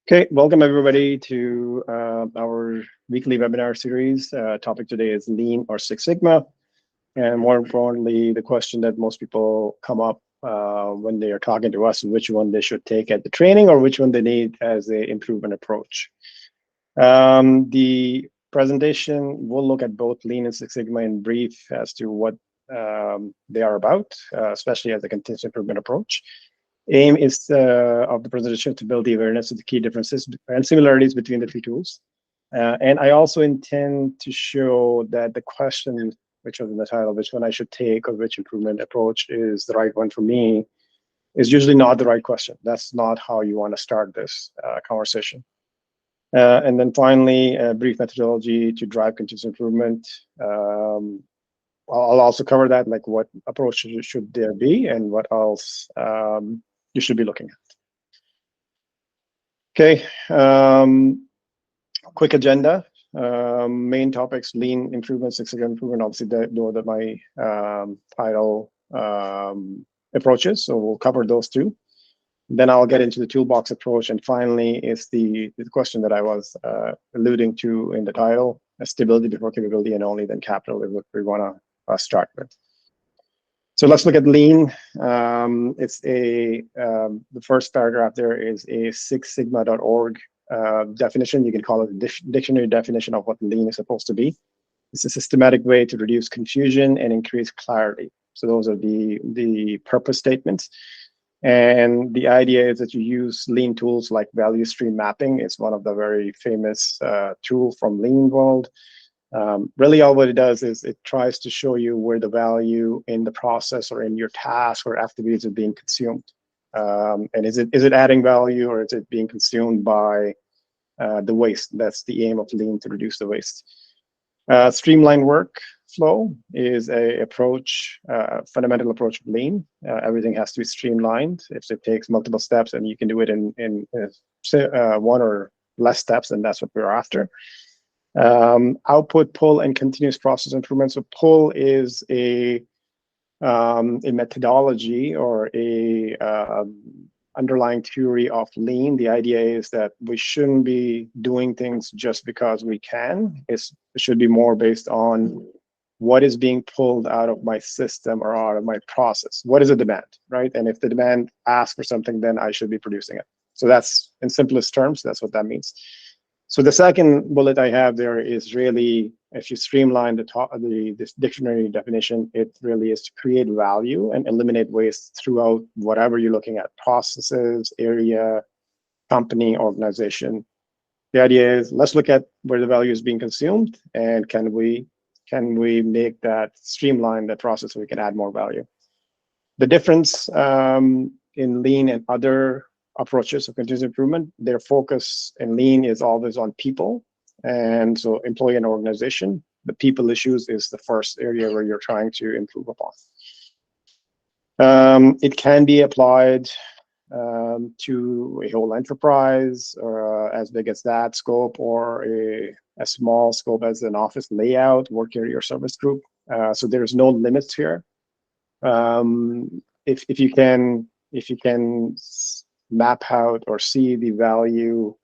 Okay, welcome everybody to our weekly webinar series. Topic today is Lean or Six Sigma, and more importantly, the question that most people come up when they are talking to us, which one they should take at the training or which one they need as a improvement approach. The presentation will look at both Lean and Six Sigma in brief as to what they are about, especially as a continuous improvement approach. Aim is of the presentation to build the awareness of the key differences and similarities between the two tools. And I also intend to show that the question, which was in the title, which one I should take or which improvement approach is the right one for me, is usually not the right question. That's not how you want to start this conversation. And then finally, a brief methodology to drive continuous improvement. I'll also cover that, like what approach should there be and what else you should be looking at. Okay, quick agenda. Main topics: Lean improvement, Six Sigma improvement. Obviously, those are my title approaches, so we'll cover those two. Then I'll get into the toolbox approach, and finally is the question that I was alluding to in the title: stability before capability, and only then capital is what we want to start with. So let's look at Lean. It's the first paragraph there is a sixsigma.org definition. You can call it a dictionary definition of what Lean is supposed to be. It's a systematic way to reduce confusion and increase clarity. So those are the purpose statements. And the idea is that you use Lean tools like value stream mapping. It's one of the very famous tools from Lean world. Really all what it does is it tries to show you where the value in the process or in your task or activities is being consumed. And is it adding value, or is it being consumed by the waste? That's the aim of Lean, to reduce the waste. Streamlined workflow is a approach, fundamental approach of Lean. Everything has to be streamlined. If it takes multiple steps and you can do it in one or less steps, then that's what we're after. Output, pull, and continuous process improvement. So pull is a methodology or a underlying theory of Lean. The idea is that we shouldn't be doing things just because we can. It should be more based on what is being pulled out of my system or out of my process. What is the demand, right? And if the demand asks for something, then I should be producing it. So that's, in simplest terms, that's what that means. So the second bullet I have there is really, if you streamline this dictionary definition, it really is to create value and eliminate waste throughout whatever you're looking at: processes, area, company, organization. The idea is, let's look at where the value is being consumed, and can we make that streamline the process so we can add more value. The difference in Lean and other approaches of continuous improvement, their focus in Lean is always on people, and so employee and organization. The people issues is the first area where you're trying to improve upon. It can be applied to a whole enterprise, or as big as that scope, or a small scope as an office layout, work area, or service group. So there's no limits here. If you can map out or see the value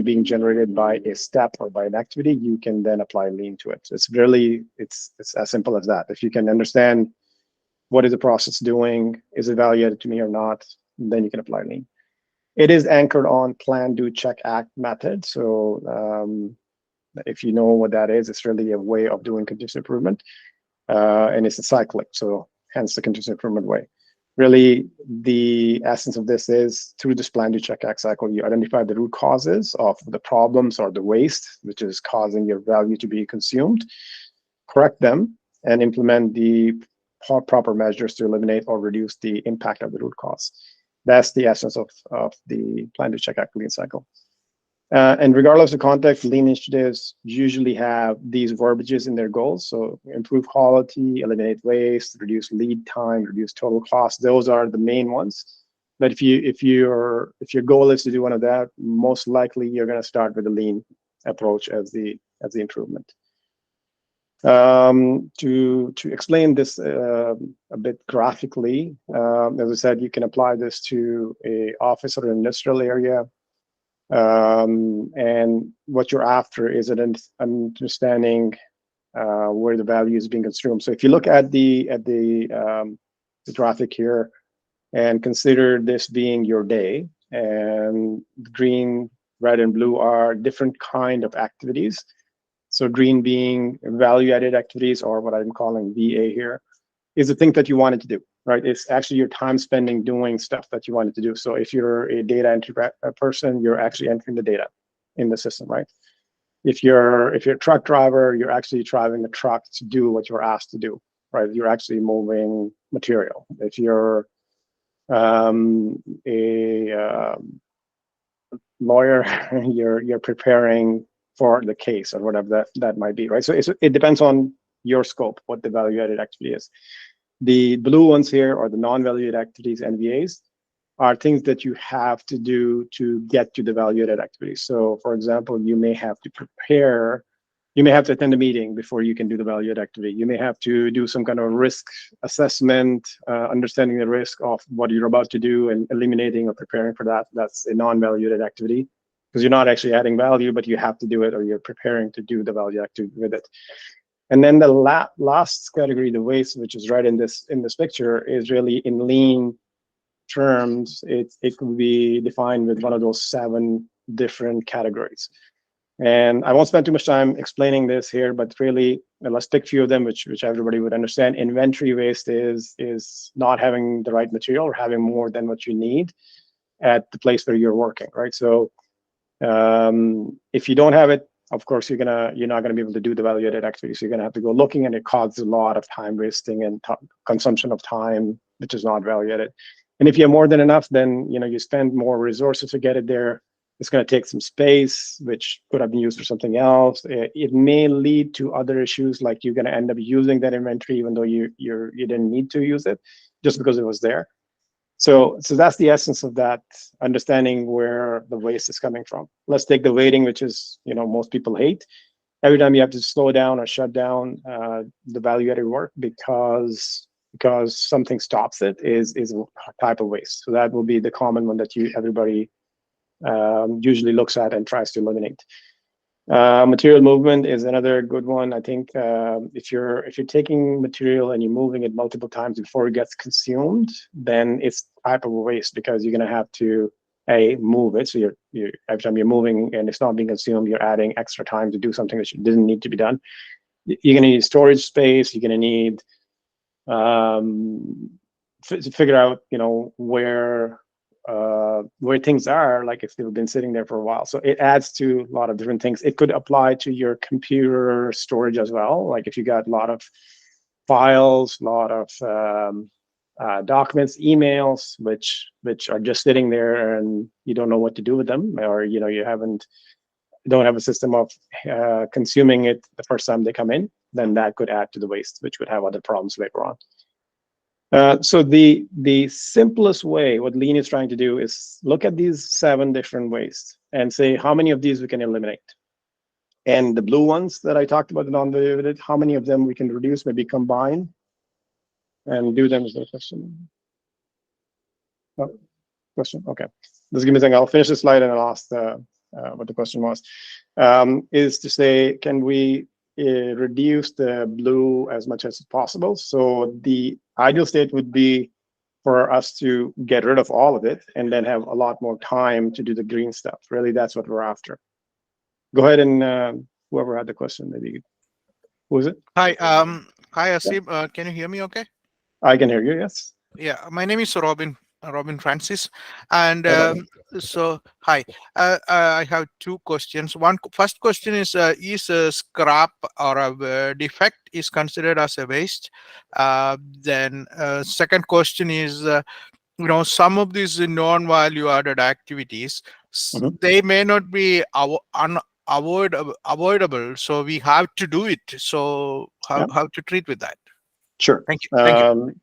being generated by a step or by an activity, you can then apply Lean to it. It's as simple as that. If you can understand what is the process doing, is it value added to me or not, then you can apply Lean. It is anchored on plan, do, check, act method. So if you know what that is, it's really a way of doing continuous improvement, and it's a cyclic. So hence the continuous improvement way. Really, the essence of this is, through this plan, do, check, act cycle, you identify the root causes of the problems or the waste, which is causing your value to be consumed, correct them, and implement the proper measures to eliminate or reduce the impact of the root cause. That's the essence of the plan, do, check, act, Lean cycle. And regardless of context, Lean initiatives usually have these verbiages in their goals. So improve quality, eliminate waste, reduce lead time, reduce total cost. Those are the main ones. But if your goal is to do one of that, most likely you're going to start with the Lean approach as the improvement. To explain this a bit graphically, as I said, you can apply this to a office or an industrial area. And what you're after is an understanding where the value is being consumed. So if you look at the graphic here and consider this being your day, and green, red, and blue are different kind of activities. So green being value-added activities, or what I'm calling VA here, is the thing that you wanted to do, right? It's actually your time spending doing stuff that you wanted to do. So if you're a data entry person, you're actually entering the data in the system, right? If you're a truck driver, you're actually driving the truck to do what you're asked to do, right? You're actually moving material. If you're a lawyer, you're preparing for the case or whatever that might be, right? So it depends on your scope, what the value-added activity is. The blue ones here are the non-value-added activities, NVAs, are things that you have to do to get to the value-added activities. So for example, you may have to prepare, you may have to attend a meeting before you can do the value-added activity. You may have to do some kind of risk assessment, understanding the risk of what you're about to do and eliminating or preparing for that. That's a non-value-added activity because you're not actually adding value, but you have to do it or you're preparing to do the value activity with it. And then the last category, the waste, which is right in this picture, is really in lean terms. It could be defined with one of those 7 different categories. And I won't spend too much time explaining this here, but really, let's pick a few of them, which everybody would understand. Inventory waste is not having the right material or having more than what you need at the place where you're working, right? So if you don't have it, of course, you're not gonna be able to do the value-added activity. So you're gonna have to go looking, and it causes a lot of time wasting and consumption of time, which is not value-added. And if you have more than enough, then you spend more resources to get it there. It's going to take some space, which could have been used for something else. It may lead to other issues, like you're going to end up using that inventory even though you didn't need to use it, just because it was there. So that's the essence of that, understanding where the waste is coming from. Let's take the waiting, which is most people hate. Every time you have to slow down or shut down the value-added work because something stops it is a type of waste. So that will be the common one that everybody usually looks at and tries to eliminate. Material movement is another good one. I think if you're taking material and you're moving it multiple times before it gets consumed, then it's type of waste because you're going to have to move it. So you're every time you're moving and it's not being consumed, you're adding extra time to do something that didn't need to be done. You're going to need storage space. You're going to need to figure out where things are, like if they've been sitting there for a while. So it adds to a lot of different things. It could apply to your computer storage as well. Like if you got a lot of files, a lot of documents, emails, which are just sitting there and you don't know what to do with them, or you don't have a system of consuming it the first time they come in, then that could add to the waste, which would have other problems later on. So the simplest way, what Lean is trying to do, is look at these 7 different wastes and say how many of these we can eliminate. And the blue ones that I talked about, the non-value-added, how many of them we can reduce, maybe combine and do them. Is there a question? Oh, question? Okay. Just give me a second. I'll finish the slide and I'll ask what the question was. Is to say, can we reduce the blue as much as possible? So the ideal state would be for us to get rid of all of it and then have a lot more time to do the green stuff. Really, that's what we're after. Go ahead and whoever had the question, maybe. Who is it? Hi, Asib. Can you hear me okay? I can hear you, yes. Yeah, my name is Robin Francis, and so hi. I have 2 questions. First question is a scrap or a defect is considered as a waste? Then second question is, some of these non-value added activities, they may not be avoidable, so we have to do it. So how to treat with that? Sure. Thank you.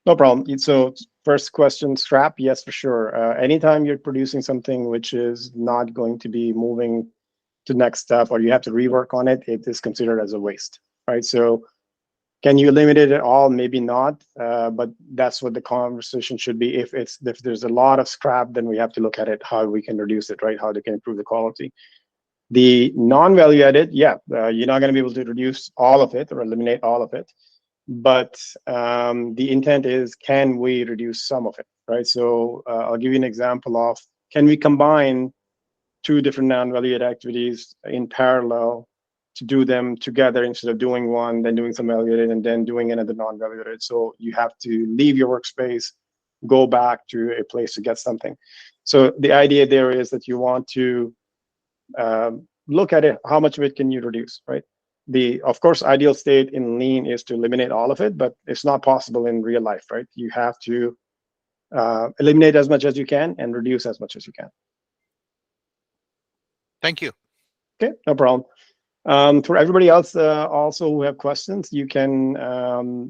No problem. So first question, scrap, yes, for sure. Anytime you're producing something which is not going to be moving to next step, or you have to rework on it, it is considered as a waste. right? So can you eliminate it all? Maybe not, but that's what the conversation should be. If there's a lot of scrap, then we have to look at it, how we can reduce it, right? How they can improve the quality. The non-value added, yeah, you're not going to be able to reduce all of it or eliminate all of it, but the intent is, can we reduce some of it, right? So I'll give you an example of, can we combine two different non-value added activities in parallel to do them together instead of doing one, then doing some value added, and then doing another non-value added. So you have to leave your workspace, go back to a place to get something. So the idea there is that you want to look at it, how much of it can you reduce, right? Of course, ideal state in lean is to eliminate all of it, but it's not possible in real life, right? You have to eliminate as much as you can and reduce as much as you can. Thank you. Okay, no problem. For everybody else also who have questions, you can,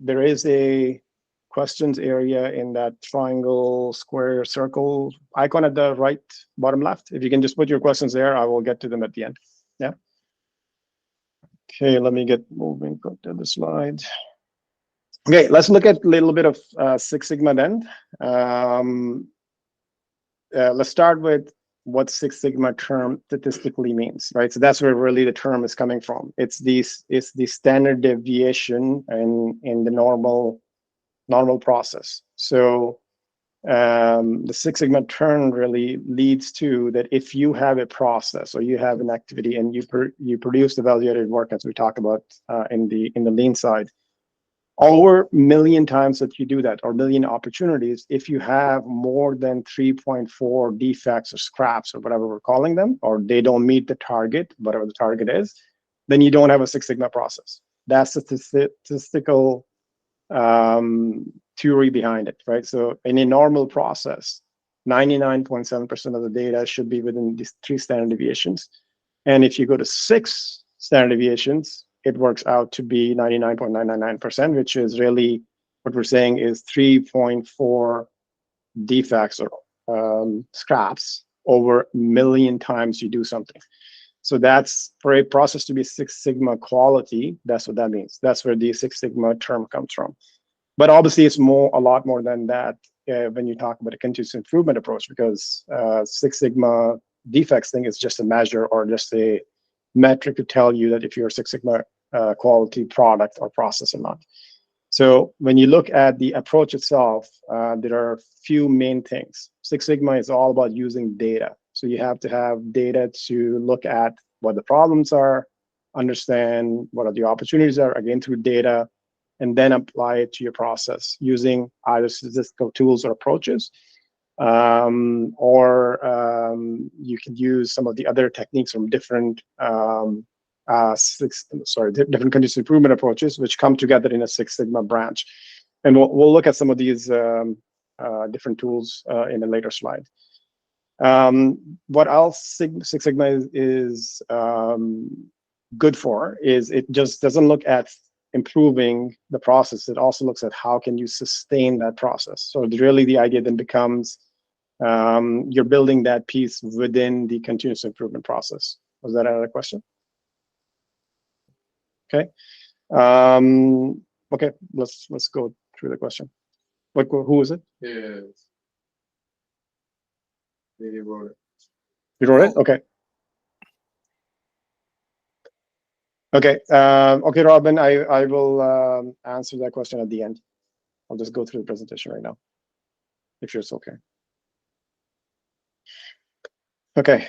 there is a questions area in that triangle, square, circle icon at the right bottom left. If you can just put your questions there, I will get to them at the end. Yeah. Okay, let me get moving, go to the slide. Okay, let's look at a little bit of Six Sigma then. Let's start with what Six Sigma term statistically means, right? So that's where really the term is coming from. It's the standard deviation in the normal process. So the Six Sigma term really leads to that if you have a process or you have an activity and you produce the value-added work, as we talk about in the lean side, over 1,000,000 times that you do that, or 1,000,000 opportunities, if you have more than 3.4 defects or scraps or whatever we're calling them, or they don't meet the target, whatever the target is, then you don't have a Six Sigma process. That's the statistical theory behind it, right? So in a normal process, 99.7% of the data should be within these 3 standard deviations. And if you go to 6 standard deviations, it works out to be 99.999%, which is really what we're saying is 3.4 defects or scraps over 1,000,000 times you do something. So that's, for a process to be Six Sigma quality, that's what that means. That's where the Six Sigma term comes from. But obviously, it's a lot more than that when you talk about a continuous improvement approach, because Six Sigma defects thing is just a measure or just a metric to tell you that if you're a Six Sigma quality product or process or not. So when you look at the approach itself, there are a few main things. Six Sigma is all about using data. So you have to have data to look at what the problems are, understand what are the opportunities are, again, through data, and then apply it to your process using either statistical tools or approaches, or you could use some of the other techniques from different different continuous improvement approaches, which come together in a Six Sigma branch. And we'll look at some of these different tools in a later slide. What else Six Sigma is good for is it just doesn't look at improving the process. It also looks at how can you sustain that process. So really the idea then becomes you're building that piece within the continuous improvement process. Was that another question? Okay. Okay, let's go through the question. Who is it? Yes. He wrote it. You wrote it? Okay. Okay. Okay, Robin, I will answer that question at the end. I'll just go through the presentation right now, if it's okay. Okay.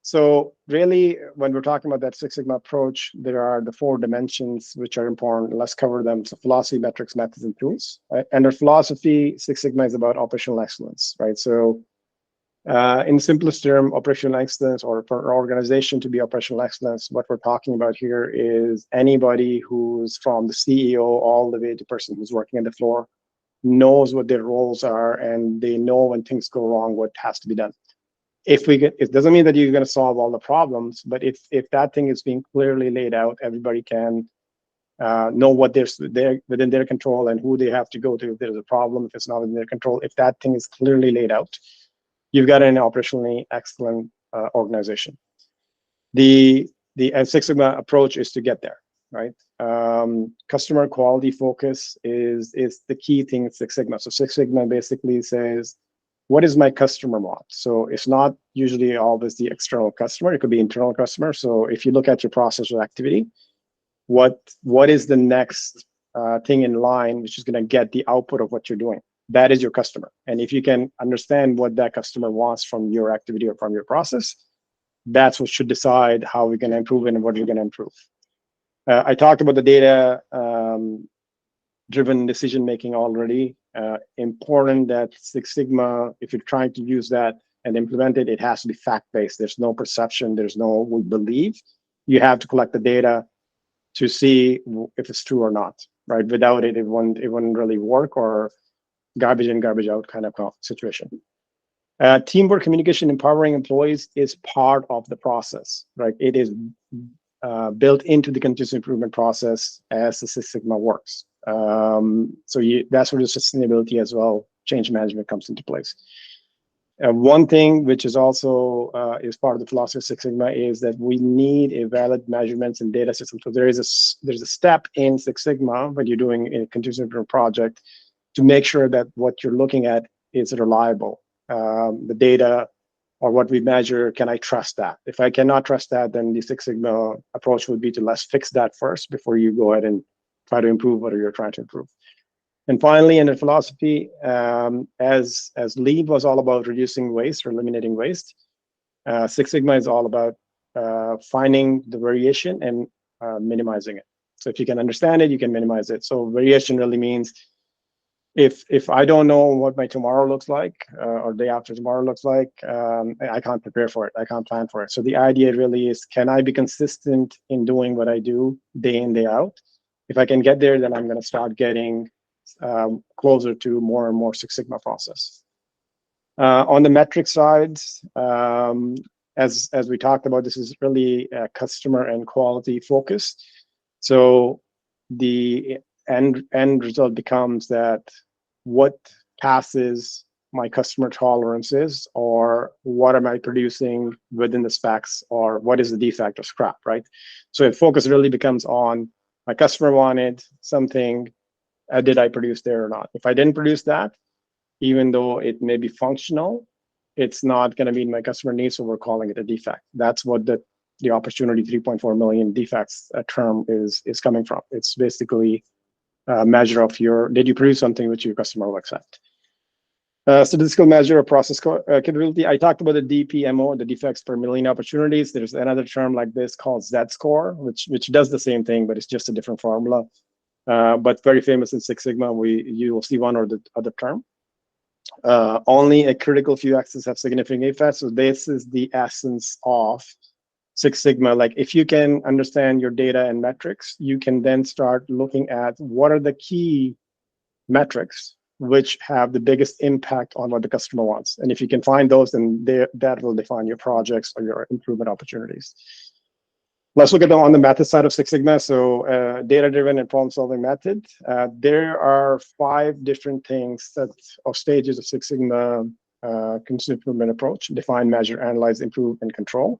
So really, when we're talking about that Six Sigma approach, there are the 4 dimensions which are important. Let's cover them. So philosophy, metrics, methods, and tools. Right? Under philosophy, Six Sigma is about operational excellence, right? So in the simplest term, operational excellence, or for an organization to be operational excellence, what we're talking about here is anybody who's from the CEO all the way to the person who's working on the floor knows what their roles are, and they know when things go wrong, what has to be done. It doesn't mean that you're going to solve all the problems, but if that thing is being clearly laid out, everybody can know what they're within their control and who they have to go to if there's a problem, if it's not within their control. If that thing is clearly laid out, you've got an operationally excellent organization. The the Six Sigma approach is to get there, right? Customer quality focus is the key thing in Six Sigma. So Six Sigma basically says, what is my customer want? So it's not usually always the external customer. It could be internal customer. So if you look at your process or activity, what is the next thing in line which is going to get the output of what you're doing? That is your customer. And if you can understand what that customer wants from your activity or from your process, that's what should decide how we're going to improve it and what you're going to improve. I talked about the data driven decision making already. Important that Six Sigma, if you're trying to use that and implement it, it has to be fact-based. There's no perception, there's no we believe. You have to collect the data to see if it's true or not, right? Without it, it wouldn't really work, or garbage in, garbage out kind of situation. Teamwork, communication, empowering employees is part of the process, right? It is built into the continuous improvement process as the Six Sigma works. So that's where the sustainability as well, change management comes into place. One thing which is also is part of the philosophy of Six Sigma is that we need a valid measurements and data system. So there's a step in Six Sigma when you're doing a continuous improvement project to make sure that what you're looking at is reliable. The data or what we measure, can I trust that? If I cannot trust that, then the Six Sigma approach would be to let's fix that first before you go ahead and try to improve what you're trying to improve. And finally, in the philosophy, as Lean was all about reducing waste or eliminating waste, Six Sigma is all about finding the variation and minimizing it. So if you can understand it, you can minimize it. So variation really means if I don't know what my tomorrow looks like or day after tomorrow looks like, I can't prepare for it. I can't plan for it. So the idea really is, can I be consistent in doing what I do day in, day out? If I can get there, then I'm going to start getting closer to more and more Six Sigma process. On the metric side, as we talked about, this is really customer and quality focused. So the end result becomes that what passes my customer tolerances, or what am I producing within the specs, or what is the defect or scrap, right? So the focus really becomes on my customer wanted something, did I produce there or not? If I didn't produce that, even though it may be functional, it's not going to meet my customer needs, so we're calling it a defect. That's what the opportunity 3.4 million defects term is coming from. It's basically a measure of did you produce something which your customer will accept? Statistical measure of process capability. I talked about the DPMO, the defects per million opportunities. There's another term like this called Z-score, which does the same thing, but it's just a different formula. But very famous in Six Sigma. You will see one or the other term. Only a critical few axes have significant effects. So this is the essence of Six Sigma. Like, if you can understand your data and metrics, you can then start looking at what are the key metrics which have the biggest impact on what the customer wants. And if you can find those, then that will define your projects or your improvement opportunities. Let's look at on the method side of Six Sigma. So data-driven and problem-solving method. There are 5 different things or stages of Six Sigma continuous improvement approach: define, measure, analyze, improve, and control.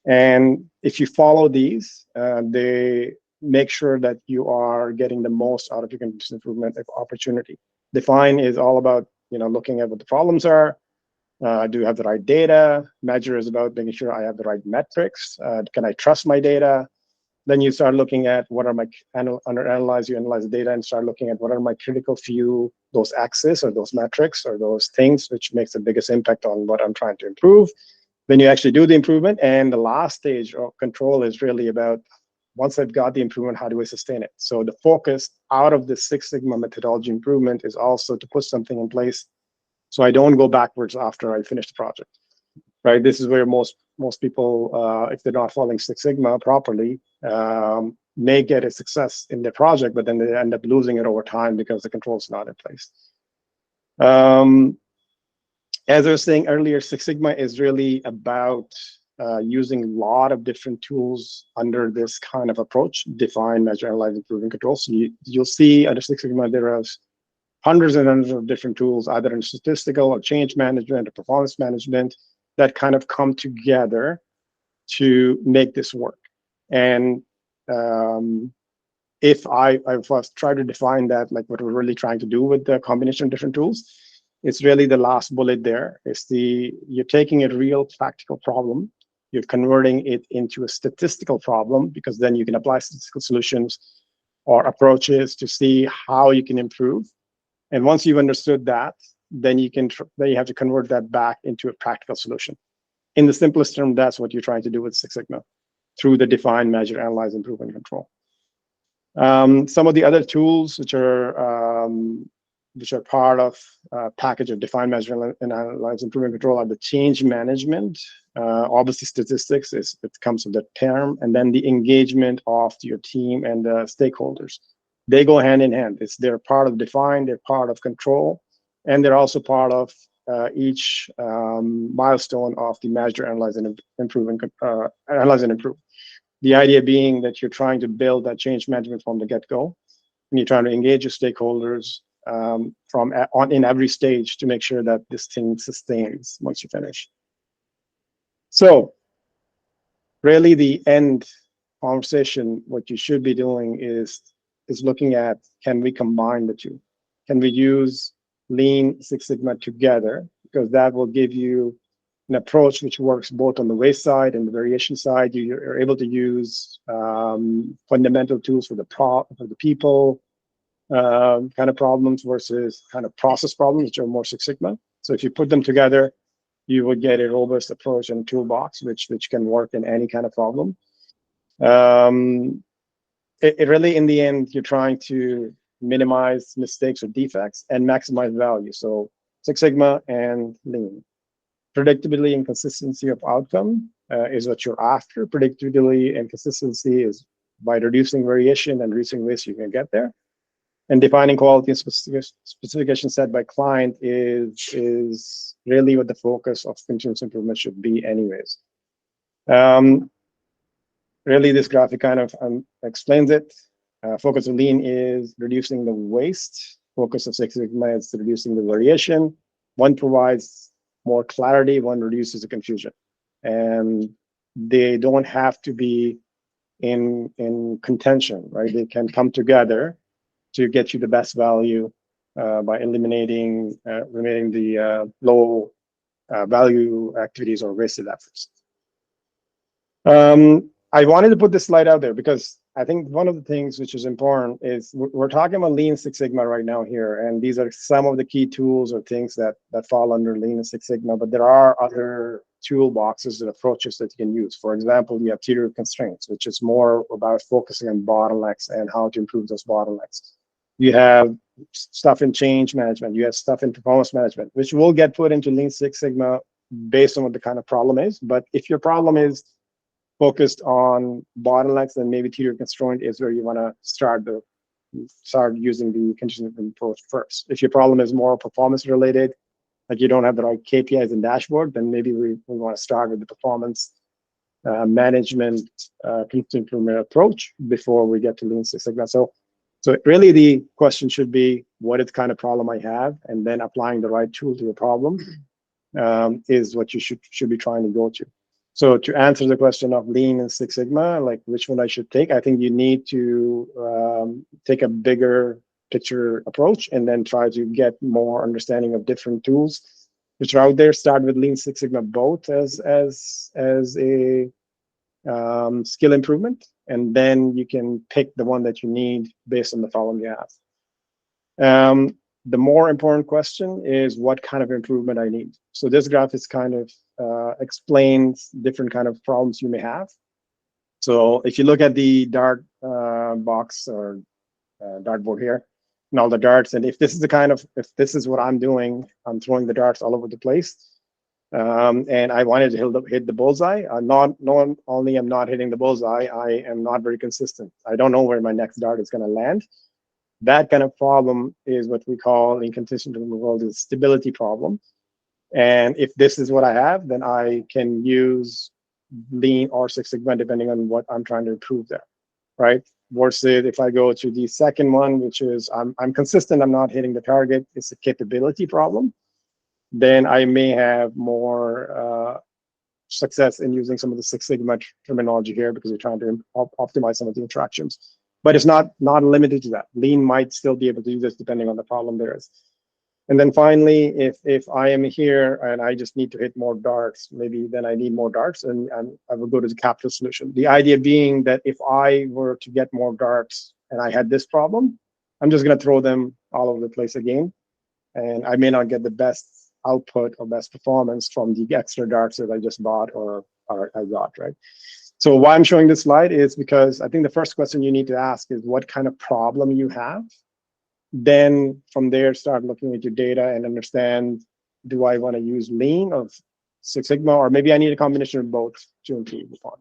And if you follow these, they make sure that you are getting the most out of your continuous improvement opportunity. Define is all about looking at what the problems are. Do you have the right data? Measure is about making sure I have the right metrics. Can I trust my data? Then you start looking at what are my analyze the data and start looking at what are my critical few, those axes or those metrics or those things which makes the biggest impact on what I'm trying to improve. Then you actually do the improvement. And the last stage of control is really about, once I've got the improvement, how do I sustain it? So the focus out of the Six Sigma methodology improvement is also to put something in place so I don't go backwards after I finish the project, right? This is where most people, if they're not following Six Sigma properly, may get a success in their project, but then they end up losing it over time because the control is not in place. As I was saying earlier, Six Sigma is really about using a lot of different tools under this kind of approach: define, measure, analyze, improve, and control. So you'll see under Six Sigma there are hundreds and hundreds of different tools, either in statistical or change management or performance management, that kind of come together to make this work. And if I first try to define that, like what we're really trying to do with the combination of different tools, it's really the last bullet there. It's you're taking a real practical problem, you're converting it into a statistical problem, because then you can apply statistical solutions or approaches to see how you can improve. And once you've understood that, then you have to convert that back into a practical solution. In the simplest term, that's what you're trying to do with Six Sigma through the define, measure, analyze, improve, and control. Some of the other tools which are part of package of define, measure, and analyze, improve, and control are the change management. Obviously, statistics it comes with the term, and then the engagement of your team and the stakeholders. They go hand in hand. They're part of define, they're part of control, and they're also part of each milestone of the measure, analyze, and improve, analyze and improve. The idea being that you're trying to build that change management from the get-go, and you're trying to engage your stakeholders in every stage to make sure that this thing sustains once you finish. So really the end conversation, what you should be doing is looking at, can we combine the two? Can we use Lean, Six Sigma together? Because that will give you an approach which works both on the waste side and the variation side. You're able to use fundamental tools for the people kind of problems versus kind of process problems, which are more Six Sigma. So if you put them together, you would get a robust approach and toolbox which can work in any kind of problem. It really, in the end, you're trying to minimize mistakes or defects and maximize value. So Six Sigma and Lean. Predictability and consistency of outcome is what you're after. Predictability and consistency is by reducing variation and reducing waste, you can get there. And defining quality and specification set by client is really what the focus of continuous improvement should be anyways. Really, this graphic kind of explains it. Focus of Lean is reducing the waste. Focus of Six Sigma is reducing the variation. One provides more clarity, one reduces the confusion. And they don't have to be in contention, right? They can come together to get you the best value by removing the low value activities or wasted efforts. I wanted to put this slide out there because I think one of the things which is important is we're talking about Lean Six Sigma right now here, and these are some of the key tools or things that fall under Lean and Six Sigma, but there are other toolboxes and approaches that you can use. For example, you have theory of constraints, which is more about focusing on bottlenecks and how to improve those bottlenecks. You have stuff in change management, you have stuff in performance management, which will get put into Lean Six Sigma based on what the kind of problem is. But if your problem is focused on bottlenecks, then maybe theory constraint is where you want to start using the continuous improvement approach first. If your problem is more performance related, like you don't have the right KPIs and dashboard, then maybe we want to start with the performance management continuous improvement approach before we get to Lean Six Sigma. So really the question should be, what is the kind of problem I have, and then applying the right tool to the problem is what you should be trying to go to. So to answer the question of Lean and Six Sigma, like which one I should take, I think you need to take a bigger picture approach and then try to get more understanding of different tools which are out there. Start with Lean Six Sigma both as a skill improvement, and then you can pick the one that you need based on the problem you have. The more important question is what kind of improvement I need. So this graph is kind of explains different kind of problems you may have. So if you look at the dart box or dartboard here, and all the darts, and if this is what I'm doing, I'm throwing the darts all over the place, and I wanted to hit the bullseye. Not only I'm not hitting the bullseye, I am not very consistent. I don't know where my next dart is going to land. That kind of problem is what we call in continuous improvement world is stability problem. And if this is what I have, then I can use Lean or Six Sigma depending on what I'm trying to improve there, right? Versus if I go to the second one, which is I'm consistent, I'm not hitting the target, it's a capability problem, then I may have more success in using some of the Six Sigma terminology here because you're trying to optimize some of the interactions. But it's not limited to that. Lean might still be able to do this depending on the problem there is. And then finally, if I am here and I just need to hit more darts, maybe then I need more darts and I will go to the capital solution. The idea being that if I were to get more darts and I had this problem, I'm just going to throw them all over the place again. And I may not get the best output or best performance from the extra darts that I just bought or I got, right? So why I'm showing this slide is because I think the first question you need to ask is what kind of problem you have. Then from there, start looking at your data and understand, do I want to use Lean or Six Sigma, or maybe I need a combination of both to improve upon.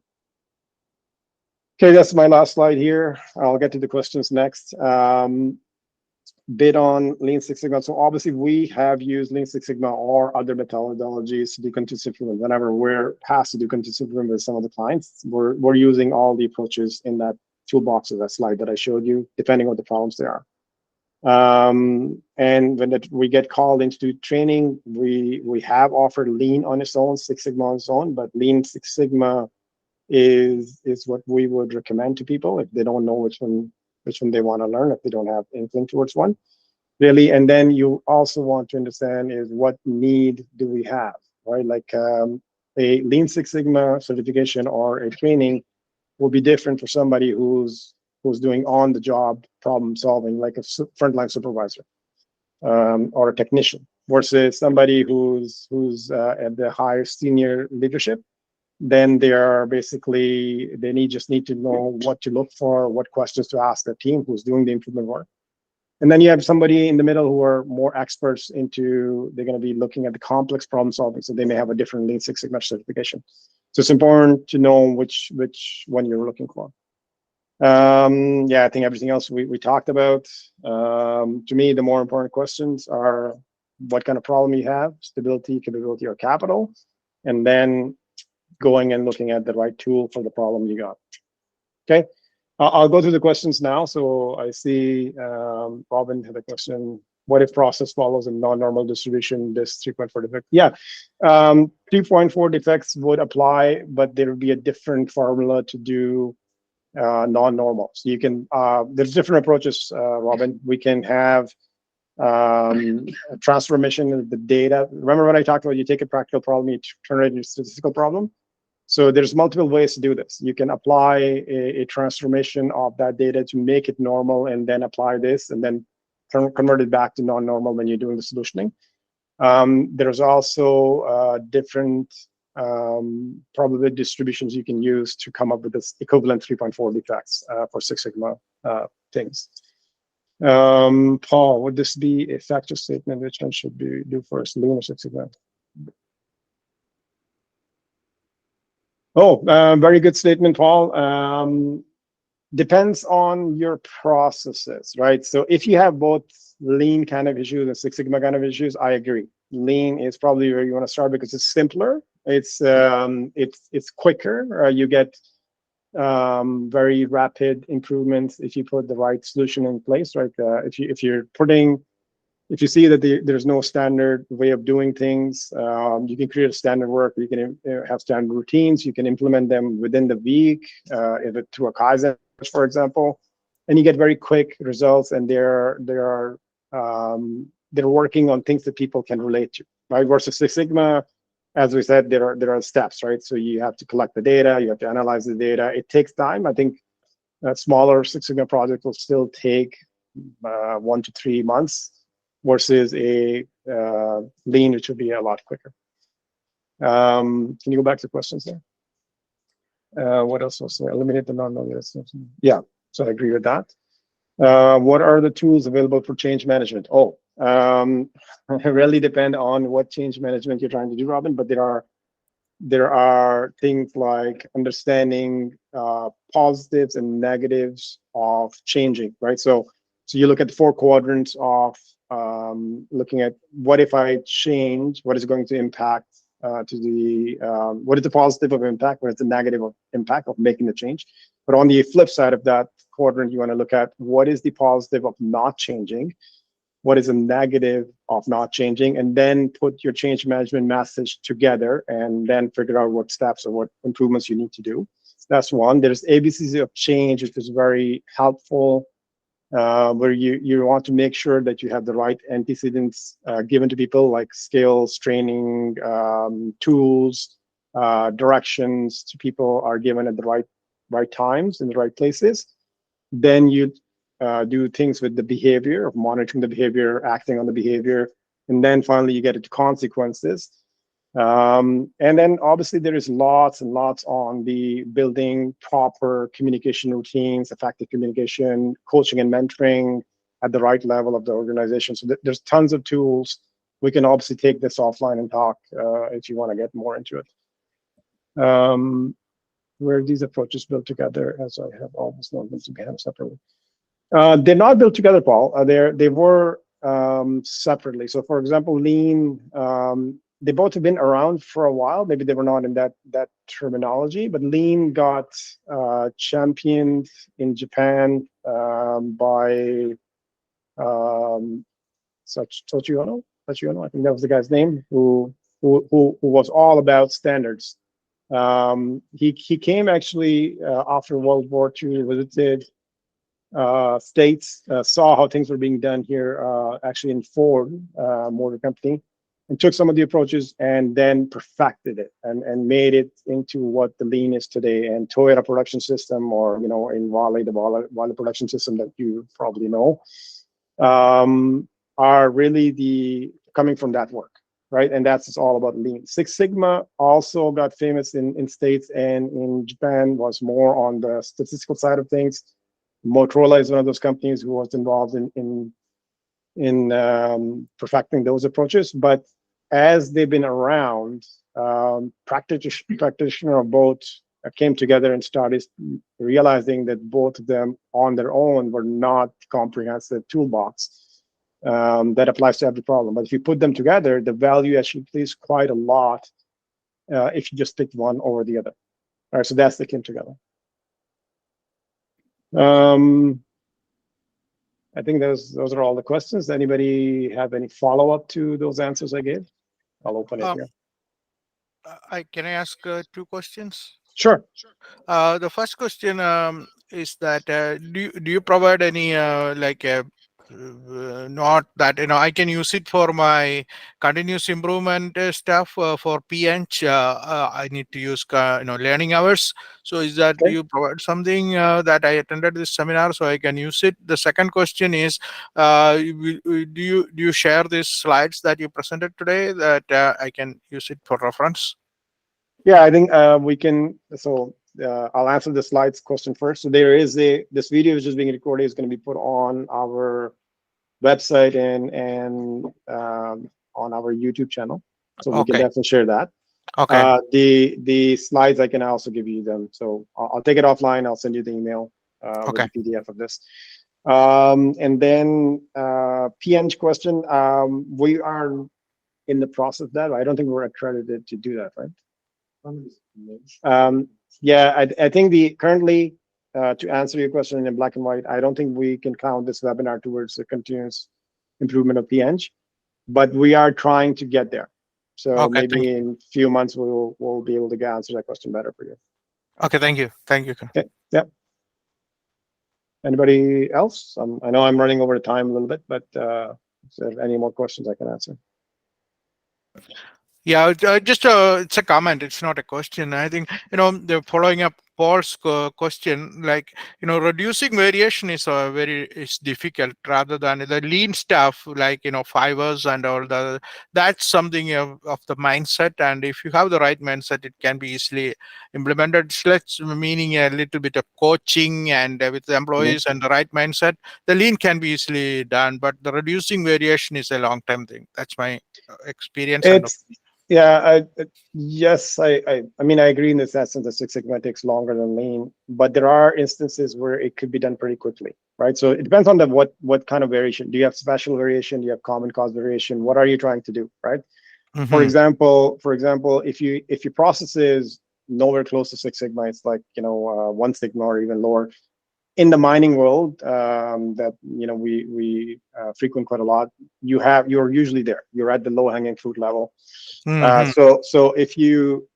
Okay, that's my last slide here. I'll get to the questions next. Bit on Lean Six Sigma. So obviously we have used Lean Six Sigma or other methodologies to do continuous improvement. Whenever we're past to do continuous improvement with some of the clients, we're using all the approaches in that toolbox of that slide that I showed you, depending on the problems there are. And when we get called into training, we have offered Lean on its own, Six Sigma on its own, but Lean Six Sigma is what we would recommend to people if they don't know which one they want to learn, if they don't have inkling towards one, really. And then you also want to understand is what need do we have, right? Like a Lean Six Sigma certification or a training will be different for somebody who's doing on-the-job problem solving, like a frontline supervisor or a technician, versus somebody who's at the higher senior leadership. Then they are basically, just need to know what to look for, what questions to ask their team who's doing the improvement work. And then you have somebody in the middle who are more experts into, they're going to be looking at the complex problem solving. So they may have a different Lean Six Sigma certification. So it's important to know which one you're looking for. Yeah, I think everything else we talked about. To me, the more important questions are what kind of problem you have, stability, capability, or capital, and then going and looking at the right tool for the problem you got. Okay, I'll go through the questions now. So I see Robin had a question. What if process follows a non-normal distribution, this 3.4 defect? Yeah, 3.4 defects would apply, but there would be a different formula to do non-normal. So you can, there's different approaches, Robin. We can have a transformation of the data. Remember when I talked about you take a practical problem, you turn it into a statistical problem? So there's multiple ways to do this. You can apply a transformation of that data to make it normal and then apply this and then convert it back to non-normal when you're doing the solutioning. There's also different probability distributions you can use to come up with this equivalent 3.4 defects for Six Sigma things. Paul, would this be a factor statement? Which one should we do first, Lean or Six Sigma? Oh, very good statement, Paul. Depends on your processes, right? So if you have both Lean kind of issues and Six Sigma kind of issues, I agree. Lean is probably where you want to start because it's simpler. It's quicker. You get very rapid improvements if you put the right solution in place, right? If you see that there's no standard way of doing things, you can create a standard work. You can have standard routines. You can implement them within the week, through a Kaizen, for example, and you get very quick results. And they're working on things that people can relate to, right? Versus Six Sigma, as we said, there are steps, right? So you have to collect the data, you have to analyze the data. It takes time. I think a smaller Six Sigma project will still take 1 to 3 months. Versus a Lean, which would be a lot quicker. Can you go back to questions there? What else was there? Eliminate the non-normal. Yeah, so I agree with that. What are the tools available for change management? Oh, it really depend on what change management you're trying to do, Robin. But there are things like understanding positives and negatives of changing, right? So you look at the 4 quadrants of looking at what if I change, what is going to impact what is the positive of impact, what is the negative of impact of making the change. But on the flip side of that quadrant, you want to look at what is the positive of not changing, what is a negative of not changing, and then put your change management message together and then figure out what steps or what improvements you need to do. That's one. There's ABCs of change, which is very helpful, where you want to make sure that you have the right antecedents given to people, like skills, training, tools, directions to people are given at the right times in the right places. Then you do things with the behavior of monitoring the behavior, acting on the behavior, and then finally you get into consequences. And then obviously there is lots and lots on the building proper communication routines, effective communication, coaching and mentoring at the right level of the organization. So there's tons of tools. We can obviously take this offline and talk if you want to get more into it. Where these approaches built together, as I have almost known them to be handled separately. They're not built together, Paul. They were separately. So for example, Lean, they both have been around for a while. Maybe they were not in that terminology, but Lean got championed in Japan by Tochi Ono. I think that was the guy's name, who was all about standards. He came actually after World War II, visited states, saw how things were being done here, actually in Ford Motor Company, and took some of the approaches and then perfected it and made it into what the Lean is today. And Toyota Production System, or in Vale, the Vale Production System that you probably know, are really coming from that work, right? And that's all about Lean. Six Sigma also got famous in States and in Japan, was more on the statistical side of things. Motorola is one of those companies who was involved in perfecting those approaches. But as they've been around, practitioner of both came together and started realizing that both of them on their own were not comprehensive toolbox that applies to every problem. But if you put them together, the value actually increases quite a lot if you just pick one over the other. All right, so that's the came together. I think those are all the questions. Anybody have any follow-up to those answers I gave? I'll open it here. Can I ask two questions? Sure. The first question is that do you provide any not that I can use it for my continuous improvement stuff for PNG. I need to use learning hours. So is that Okay. do you provide something that I attended this seminar so I can use it? The second question is, do you share these slides that you presented today that I can use it for reference? Yeah, I think we can. So I'll answer the slides question first. So there is this video is just being recorded. Is going to be put on our website and on our YouTube channel. So we can definitely share that. Okay. The slides, I can also give you them. So I'll take it offline. I'll send you the email with the PDF of this. And then PNG question. We are in the process of that. I don't think we're accredited to do that, right? Yeah, I think currently, to answer your question in black and white, I don't think we can count this webinar towards the continuous improvement of PNG, but we are trying to get there. So maybe in a few months we'll be able to answer that question better for you. Okay, thank you. Okay. Yep. Anybody else? I know I'm running over time a little bit, but if there are any more questions I can answer. Yeah, just it's a comment. It's not a question. I think the following up Paul's question, like reducing variation is is difficult rather than the lean stuff, like fibers and all the. That's something of the mindset, and if you have the right mindset, it can be easily implemented. Let's meaning a little bit of coaching and with the employees and the right mindset, the lean can be easily done. But the reducing variation is a long-term thing. That's my experience. Yeah, yes, I mean, I agree in the sense that Six Sigma takes longer than Lean, but there are instances where it could be done pretty quickly, right? So it depends on what kind of variation. Do you have special variation? Do you have common cause variation? What are you trying to do, right? Mm-hmm. For example, if your process is nowhere close to Six Sigma, it's like 1 sigma or even lower, in the mining world that we frequent quite a lot, you're usually there. You're at the low hanging fruit level. So if you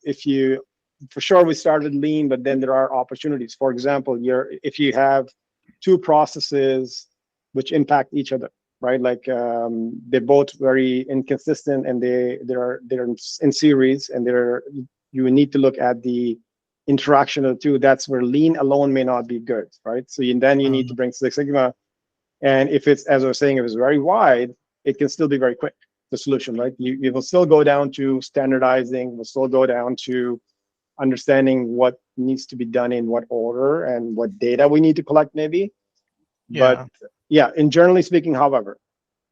for sure we started lean, but then there are opportunities. For example, if you have two processes which impact each other, right? Like they're both very inconsistent, and they're in series, and you need to look at the interaction of the two. That's where lean alone may not be good, right? So then you need to bring Six Sigma, and if it's, as I was saying, if it's very wide, it can still be very quick. The solution, right? You will still go down to standardizing. Will still go down to understanding what needs to be done in what order and what data we need to collect, maybe. But yeah, in generally speaking, however,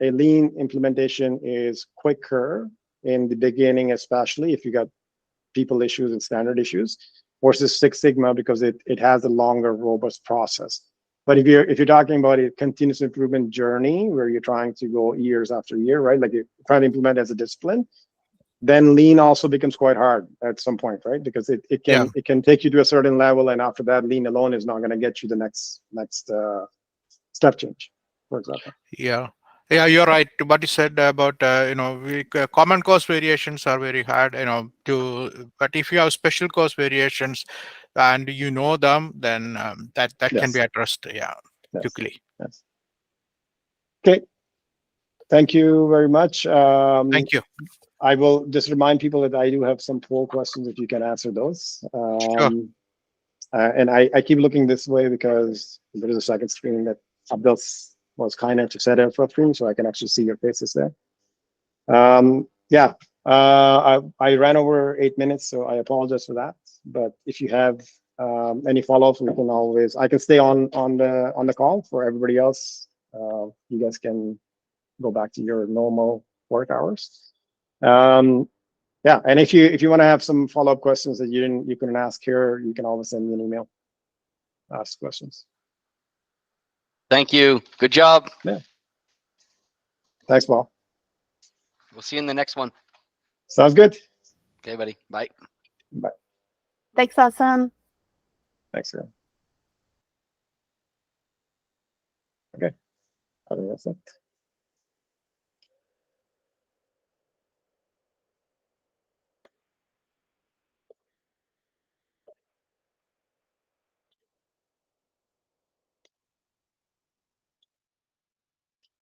a lean implementation is quicker in the beginning, especially if you got people issues and standard issues, versus Six Sigma, because it has a longer, robust process. But if you're talking about a continuous improvement journey where you're trying to go years after year, right? Like you're trying to implement as a discipline, then lean also becomes quite hard at some point, right? Because it can take you to a certain level, and after that, lean alone is not going to get you the next step change, for example. Yeah, you're right. What you said about common cause variations are very hard, but if you have special cause variations and you know them, then that can be addressed, quickly. Yes. Okay. Thank you very much. Thank you. I will just remind people that I do have some poll questions if you can answer those. Sure. And I keep looking this way because there is a second screen that Abdul was kind enough to set up for me, so I can actually see your faces there. I ran over 8 minutes, so I apologize for that. But if you have any follow-ups, I can stay on the call. For everybody else, you guys can go back to your normal work hours. And if you want to have some follow-up questions that you couldn't ask here, you can always send me an email. Ask questions. Thank you. Good job. Yeah. Thanks, Paul. We'll see you in the next one. Sounds good. Okay, buddy. Bye. Bye. Thanks, awesome. Thanks, girl. Okay. I think that's it.